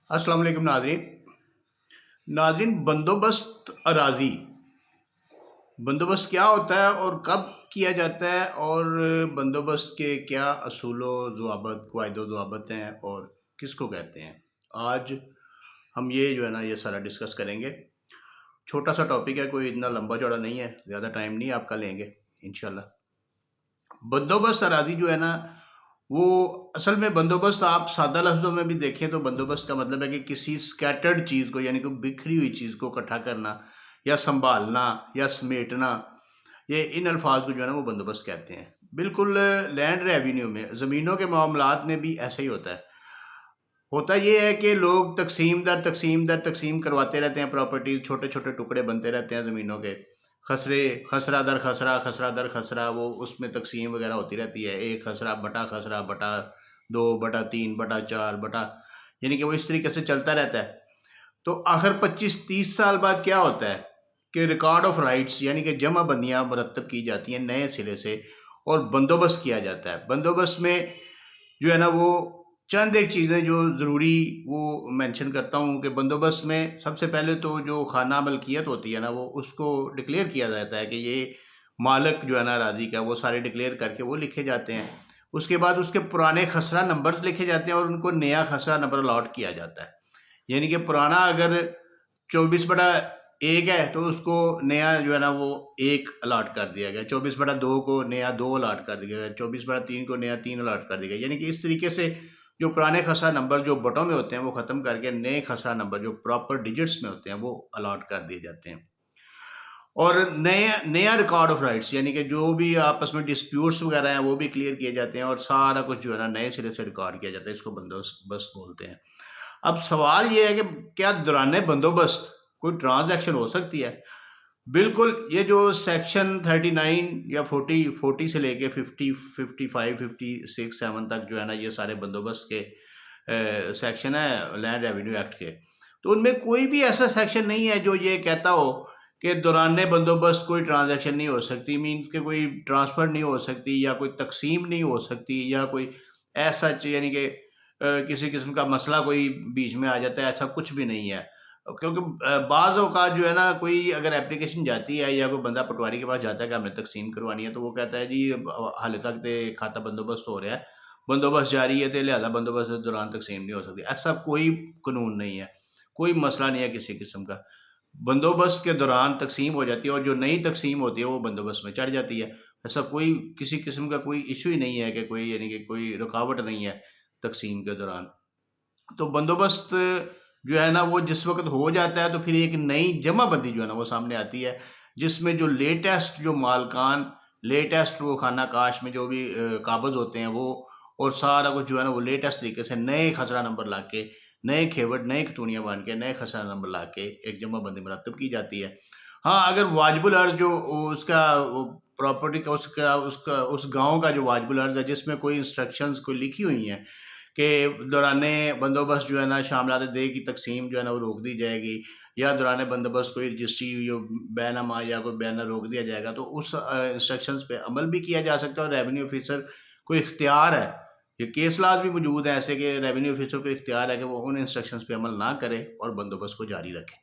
अस्सलाम वालेकुम नाजरीन। बंदोबस्त अराजी बंदोबस्त क्या होता है और कब किया जाता है, और बंदोबस्त के क्या असूलो ज़वाबत क़वाइदो ज़वाबत हैं और किसको कहते हैं। आज हम ये जो है ना ये सारा डिस्कस करेंगे। छोटा सा टॉपिक है, कोई इतना लंबा चौड़ा नहीं है, ज़्यादा टाइम नहीं आपका लेंगे इंशाल्लाह। बंदोबस्त अराजी जो है ना, वो असल में बंदोबस्त आप सादा लफ्ज़ों में भी देखें तो बंदोबस्त का मतलब है कि किसी स्कैटर्ड चीज़ को, यानी कि बिखरी हुई चीज़ को इकट्ठा करना या संभालना या समेटना, ये इन अल्फाज को जो है ना वो बंदोबस्त कहते हैं। बिल्कुल लैंड रेवेन्यू में, ज़मीनों के मामलात में भी ऐसा ही होता ये है कि लोग तकसीम दर तकसीम दर तकसीम करवाते रहते हैं प्रॉपर्टीज़, छोटे छोटे टुकड़े बनते रहते हैं ज़मीनों के, खसरा दर खसरा, खसरा दर खसरा, वो उसमें तकसीम वगैरह होती रहती है। एक खसरा बटा 2 बटा 3 बटा 4 बटा, यानी कि वो इस तरीके से चलता रहता है। तो आखिर 25-30 साल बाद क्या होता है कि रिकॉर्ड ऑफ राइट्स, यानी कि जमा बंदियाँ मुरतब की जाती हैं नए सिरे से और बंदोबस्त किया जाता है। बंदोबस्त में जो है ना वो चंद एक चीज़ें जो ज़रूरी वो मेंशन करता हूँ कि बंदोबस्त में सबसे पहले तो जो खाना मलकियत होती है ना, वो उसको डिक्लेयर किया जाता है कि ये मालिक जो है ना अराज़ी का, वो सारे डिक्लेयर करके वो लिखे जाते हैं। उसके बाद उसके पुराने खसरा नंबर्स लिखे जाते हैं और उनको नया खसरा नंबर अलॉट किया जाता है। यानी कि पुराना अगर 24/1 है तो उसको नया जो है ना वो 1 अलॉट कर दिया गया, 24/2 को नया 2 अलॉट कर दिया गया, 24/3 को नया 3 अलॉट कर दिया गया। यानी कि इस तरीके से जो पुराने खसरा नंबर जो बटों में होते हैं वो ख़त्म करके नए खसरा नंबर जो प्रॉपर डिजिट्स में होते हैं वो अलॉट कर दिए जाते हैं। और नया रिकॉर्ड ऑफ राइट्स, यानी कि जो भी आपस में डिस्प्यूट्स वगैरह हैं वो भी क्लियर किए जाते हैं और सारा कुछ जो है ना नए सिरे से रिकॉर्ड किया जाता है। इसको बंदोबस्त बोलते हैं। अब सवाल ये है कि क्या दौरान बंदोबस्त कोई ट्रांजैक्शन हो सकती है? बिल्कुल। ये जो सेक्शन 39 या 40 से लेके 50, 55, 56, 7 तक जो है ना ये सारे बंदोबस्त के सेक्शन है लैंड रेवेन्यू एक्ट के, तो उनमें कोई भी ऐसा सेक्शन नहीं है जो ये कहता हो कि दौरान बंदोबस्त कोई ट्रांजैक्शन नहीं हो सकती, मीन्स के कोई ट्रांसफ़र नहीं हो सकती या कोई तकसीम नहीं हो सकती या कोई ऐसा, यानी कि किसी किस्म का मसला कोई बीच में आ जाता है, ऐसा कुछ भी नहीं है। क्योंकि बाज़ औक़ात जो है ना कोई अगर एप्लीकेशन जाती है या कोई बंदा पटवारी के पास जाता है कि हमने तकसीम करवानी है, तो वो कहता है जी हाले तक तो खाता बंदोबस्त हो रहा है, बंदोबस्त जारी है, तो लिहाजा बंदोबस्त के दौरान तकसीम नहीं हो सकती। ऐसा कोई कानून नहीं है, कोई मसला नहीं है किसी किस्म का। बंदोबस्त के दौरान तकसीम हो जाती है और जो नई तकसीम होती है वो बंदोबस्त में चढ़ जाती है। ऐसा कोई किसी किस्म का कोई इशू ही नहीं है कि कोई, यानी कि कोई रुकावट नहीं है तकसीम के दौरान। तो बंदोबस्त जो है ना वो जिस वक़्त हो जाता है तो फिर एक नई जमाबंदी जो है ना वो सामने आती है, जिसमें जो लेटेस्ट जो मालकान, लेटेस्ट वो खाना काश में जो भी काबज़ होते हैं वो, और सारा कुछ जो है ना वो लेटेस्ट तरीके से नए खसरा नंबर ला के, नए खेवट, नई खतूनियाँ बाँध के, नए खसरा नंबर ला के एक जमाबंदी मुरतब की जाती है। हाँ, अगर वाजिबुल अर्ज़ जो उसका वो प्रॉपर्टी का उसका उस गाँव का जो वाजिबुल अर्ज़ है जिसमें कोई इंस्ट्रक्शंस कोई लिखी हुई हैं कि दौराने बंदोबस्त जो है ना शामलात देह की तकसीम जो है ना वो रोक दी जाएगी, या दौरान बंदोबस्त कोई रजिस्ट्री जो बैनामा या कोई बयाना रोक दिया जाएगा, तो उस इंस्ट्रक्शंस पे अमल भी किया जा सकता है। और रेवेन्यू ऑफिसर को इख्तियार है, ये केस लाज भी मौजूद है ऐसे कि रेवेन्यू ऑफिसर को इख्तियार है कि वो उन इंस्ट्रक्शंस पे अमल ना करे और बंदोबस्त को जारी रखे।